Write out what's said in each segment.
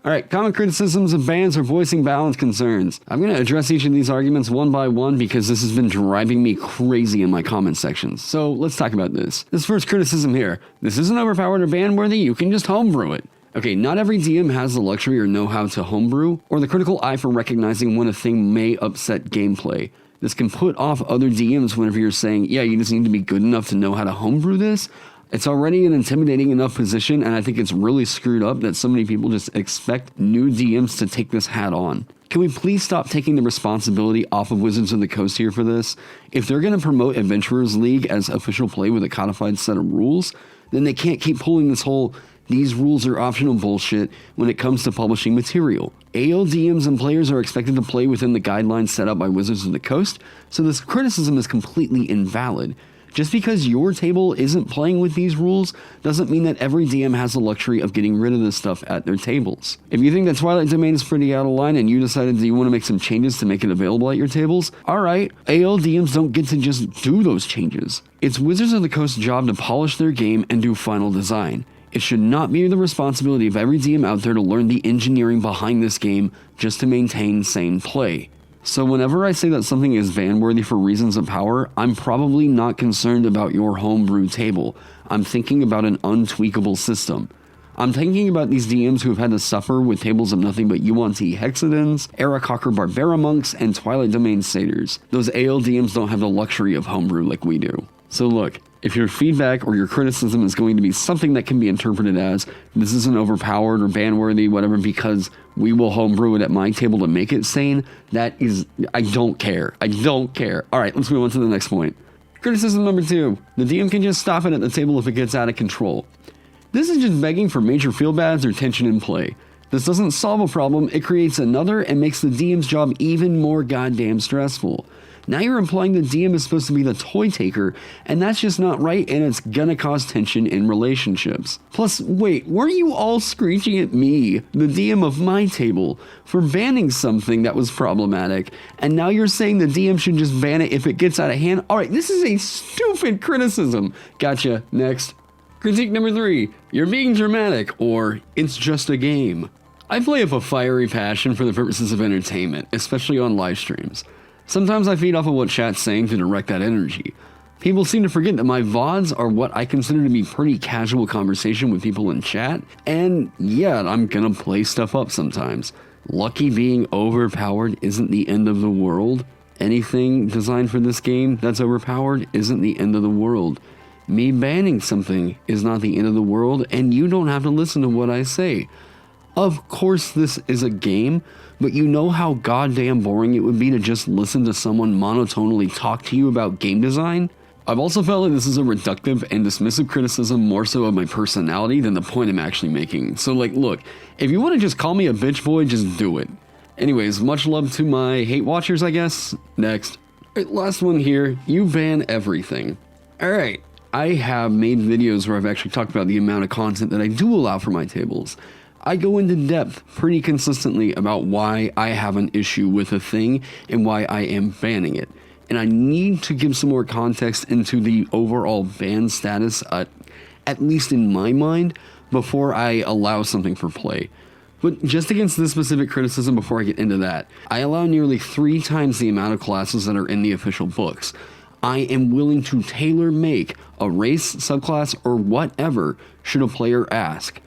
Alright, common criticisms of bans or voicing balance concerns. I'm going to address each of these arguments one by one because this has been driving me crazy in my comment sections. So let's talk about this. This first criticism here. This isn't overpowered or ban worthy, you can just homebrew it. Okay, not every DM has the luxury or know-how to homebrew, or the critical eye for recognizing when a thing may upset gameplay. This can put off other DMs whenever you're saying, yeah, you just need to be good enough to know how to homebrew this. It's already an intimidating enough position, and I think it's really screwed up that so many people just expect new DMs to take this hat on. Can we please stop taking the responsibility off of Wizards of the Coast here for this? If they're going to promote Adventurers League as official play with a codified set of rules, then they can't keep pulling this whole these rules are optional bullshit when it comes to publishing material. AL DMs and players are expected to play within the guidelines set up by Wizards of the Coast, so this criticism is completely invalid. Just because your table isn't playing with these rules doesn't mean that every DM has the luxury of getting rid of this stuff at their tables. If you think that Twilight Domain is pretty out of line and you decided that you want to make some changes to make it available at your tables, alright, AL DMs don't get to just do those changes. It's Wizards of the Coast's job to polish their game and do final design. It should not be the responsibility of every DM out there to learn the engineering behind this game just to maintain sane play. So whenever I say that something is ban-worthy for reasons of power, I'm probably not concerned about your homebrew table. I'm thinking about an untweakable system. I'm thinking about these DMs who have had to suffer with tables of nothing but Yuan-Ti Hexadens, Aarakocra Barbara Monks, and Twilight Domain Satyrs. Those AL DMs don't have the luxury of homebrew like we do. So look, if your feedback or your criticism is going to be something that can be interpreted as, this isn't overpowered or ban-worthy, whatever, because we will homebrew it at my table to make it sane, that is, I don't care. I don't care. Alright, let's move on to the next point. Criticism number 2. The DM can just stop it at the table if it gets out of control. This is just begging for major feel-bads or tension in play. This doesn't solve a problem, it creates another and makes the DM's job even more goddamn stressful. Now you're implying the DM is supposed to be the toy taker, and that's just not right, and it's gonna cause tension in relationships. Plus, wait, weren't you all screeching at me, the DM of my table, for banning something that was problematic, and now you're saying the DM should just ban it if it gets out of hand? Alright, this is a stupid criticism. Gotcha, next. Critique number 3, you're being dramatic, or it's just a game. I play up a fiery passion for the purposes of entertainment, especially on live streams. Sometimes I feed off of what chat's saying to direct that energy. People seem to forget that my VODs are what I consider to be pretty casual conversation with people in chat, and yeah, I'm gonna play stuff up sometimes. Lucky being overpowered isn't the end of the world. Anything designed for this game that's overpowered isn't the end of the world. Me banning something is not the end of the world, and you don't have to listen to what I say. Of course this is a game, but you know how goddamn boring it would be to just listen to someone monotonely talk to you about game design? I've also felt like this is a reductive and dismissive criticism more so of my personality than the point I'm actually making. So like, look, if you want to just call me a bitch boy, just do it. Anyways, much love to my hate watchers, I guess. Next. Last one here, you ban everything. Alright, I have made videos where I've actually talked about the amount of content that I do allow for my tables. I go into depth pretty consistently about why I have an issue with a thing and why I am banning it. And I need to give some more context into the overall ban status, at least in my mind, before I allow something for play. But just against this specific criticism before I get into that, I allow nearly 3 times the amount of classes that are in the official books. I am willing to tailor make a race, subclass, or whatever should a player ask.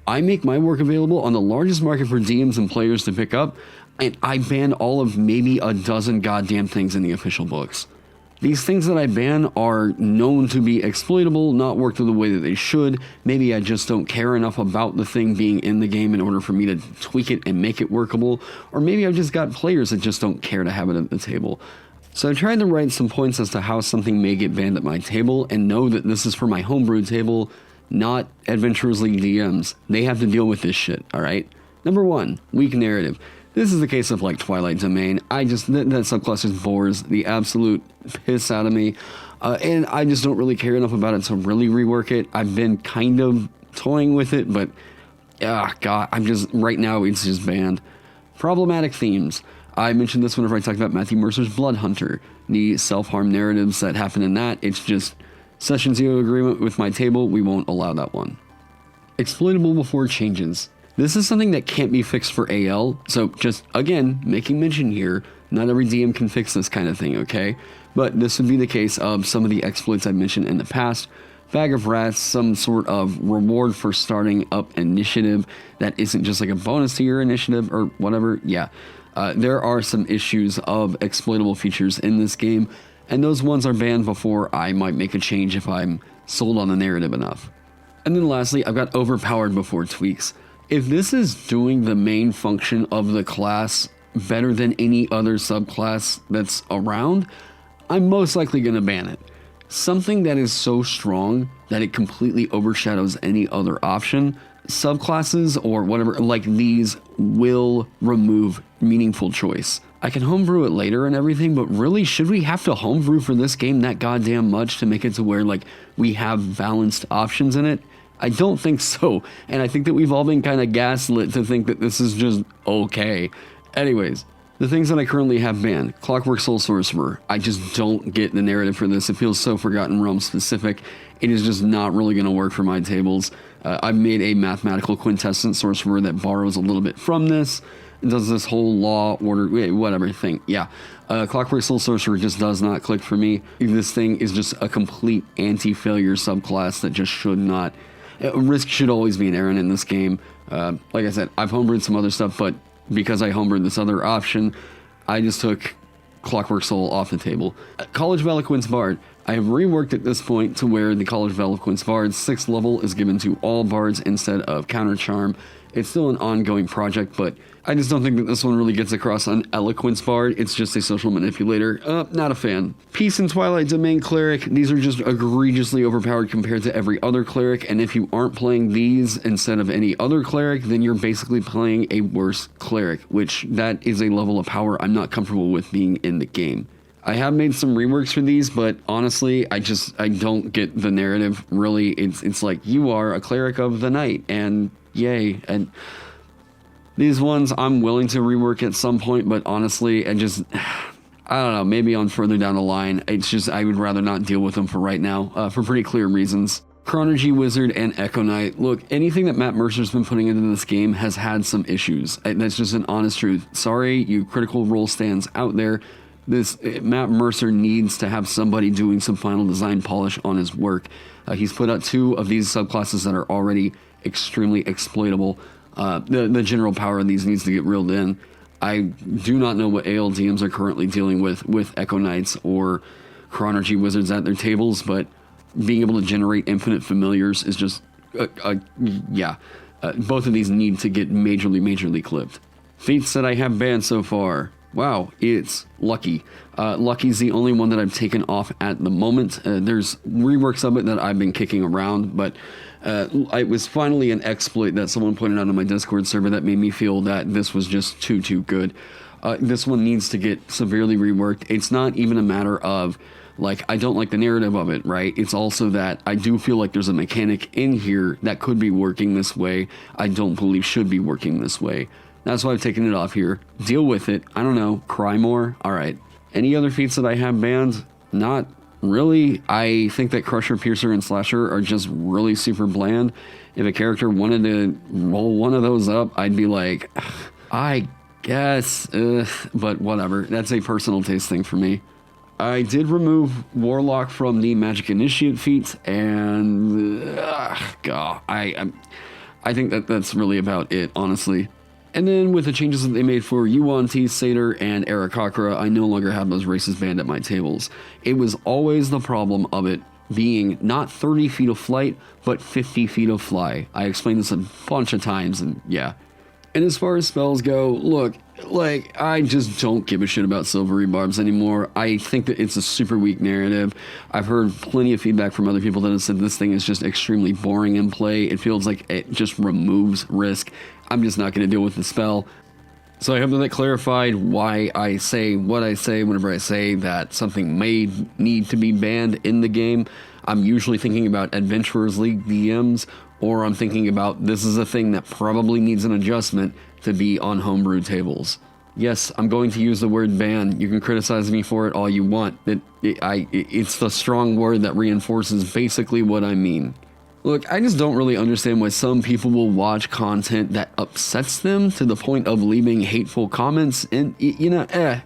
I make my work available on the largest market for DMs and players to pick up, and I ban all of maybe a dozen goddamn things in the official books. These things that I ban are known to be exploitable, not work the way that they should. Maybe I just don't care enough about the thing being in the game in order for me to tweak it and make it workable, or maybe I've just got players that just don't care to have it at the table. So I tried to write some points as to how something may get banned at my table, and know that this is for my homebrew table, not Adventurers League DMs. They have to deal with this shit, alright? Number 1, weak narrative. This is the case of like Twilight Domain. that subclass just bores the absolute piss out of me. And I just don't really care enough about it to really rework it. I've been kind of toying with it, but God, right now it's just banned. Problematic themes. I mentioned this whenever I talked about Matthew Mercer's Blood Hunter. The self-harm narratives that happen in that, it's just Session 0 agreement with my table, we won't allow that one. Exploitable before changes. This is something that can't be fixed for AL, so just, again, making mention here, not every DM can fix this kind of thing, okay? But this would be the case of some of the exploits I mentioned in the past. Bag of Rats, some sort of reward for starting up initiative that isn't just like a bonus to your initiative or whatever. Yeah, there are some issues of exploitable features in this game, and those ones are banned before I might make a change if I'm sold on the narrative enough. And then lastly, I've got overpowered before tweaks. If this is doing the main function of the class better than any other subclass that's around, I'm most likely going to ban it. Something that is so strong that it completely overshadows any other option, subclasses or whatever like these will remove meaningful choice. I can homebrew it later and everything, but really, should we have to homebrew for this game that goddamn much to make it to where like we have balanced options in it? I don't think so, and I think that we've all been kind of gaslit to think that this is just okay. Anyways, the things that I currently have banned: Clockwork Soul Sorcerer. I just don't get the narrative for this. It feels so Forgotten Realms specific. It is just not really going to work for my tables. I've made a mathematical quintessence sorcerer that borrows a little bit from this. It does this whole law, order, whatever thing. Yeah, Clockwork Soul Sorcerer just does not click for me. This thing is just a complete anti-failure subclass that just should not. Risk should always be an errand in this game. Like I said, I've homebrewed some other stuff, but because I homebrewed this other option, I just took Clockwork Soul off the table. College of Eloquence Bard. I have reworked at this point to where the College of Eloquence Bard's 6th level is given to all bards instead of Counter Charm. It's still an ongoing project, but I just don't think that this one really gets across on Eloquence Bard. It's just a social manipulator. Not a fan. Peace and Twilight Domain Cleric. These are just egregiously overpowered compared to every other cleric, and if you aren't playing these instead of any other cleric, then you're basically playing a worse cleric, which that is a level of power I'm not comfortable with being in the game. I have made some reworks for these, but honestly, I don't get the narrative, really. It's like, you are a cleric of the night, and yay. And these ones I'm willing to rework at some point, but honestly, I don't know, maybe on further down the line. It's just, I would rather not deal with them for right now, for pretty clear reasons. Chronergy Wizard and Echo Knight. Look, anything that Matt Mercer's been putting into this game has had some issues. That's just an honest truth. Sorry, you Critical Role stands out there. Matt Mercer needs to have somebody doing some final design polish on his work. He's put out 2 of these subclasses that are already extremely exploitable. The general power of these needs to get reeled in. I do not know what ALDMs are currently dealing with Echo Knights or Chronergy Wizards at their tables, but being able to generate infinite familiars is just, both of these need to get majorly clipped. Feats that I have banned so far. Wow, it's Lucky. Lucky's the only one that I've taken off at the moment. There's reworks of it that I've been kicking around, but it was finally an exploit that someone pointed out on my Discord server that made me feel that this was just too good. This one needs to get severely reworked. It's not even a matter of, like, I don't like the narrative of it, right? It's also that I do feel like there's a mechanic in here that could be working this way. I don't believe should be working this way. That's why I've taken it off here. Deal with it. I don't know. Cry more. All right. Any other feats that I have banned? Not really. I think that Crusher, Piercer, and Slasher are just really super bland. If a character wanted to roll one of those up, I'd be like, I guess, but whatever. That's a personal taste thing for me. I did remove Warlock from the Magic Initiate feat, and God, I think that's really about it, honestly. And then with the changes that they made for Yuan T, Satyr, and Aarakocra, I no longer have those races banned at my tables. It was always the problem of it being not 30 feet of flight, but 50 feet of fly. I explained this a bunch of times, and yeah. And as far as spells go, look, like, I just don't give a shit about Silvery Barbs anymore. I think that it's a super weak narrative. I've heard plenty of feedback from other people that have said this thing is just extremely boring in play. It feels like it just removes risk. I'm just not going to deal with the spell. So I hope that clarified why I say what I say whenever I say that something may need to be banned in the game. I'm usually thinking about Adventurers League DMs, or I'm thinking about this is a thing that probably needs an adjustment to be on homebrew tables. Yes, I'm going to use the word ban. You can criticize me for it all you want. It's the strong word that reinforces basically what I mean. Look, I just don't really understand why some people will watch content that upsets them to the point of leaving hateful comments. And,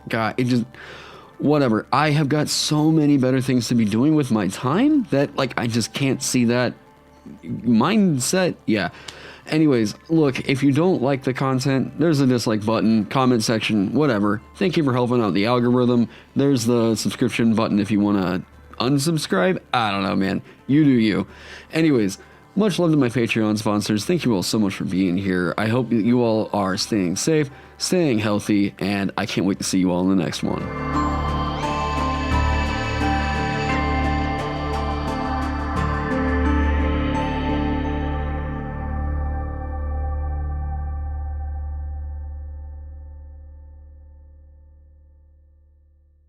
God, it just, whatever. I have got so many better things to be doing with my time that, like, I just can't see that mindset. Yeah. Anyways, look, if you don't like the content, there's a dislike button, comment section, whatever. Thank you for helping out the algorithm. There's the subscription button if you want to unsubscribe. I don't know, man. You do you. Anyways, much love to my Patreon sponsors. Thank you all so much for being here. I hope that you all are staying safe, staying healthy, and I can't wait to see you all in the next one.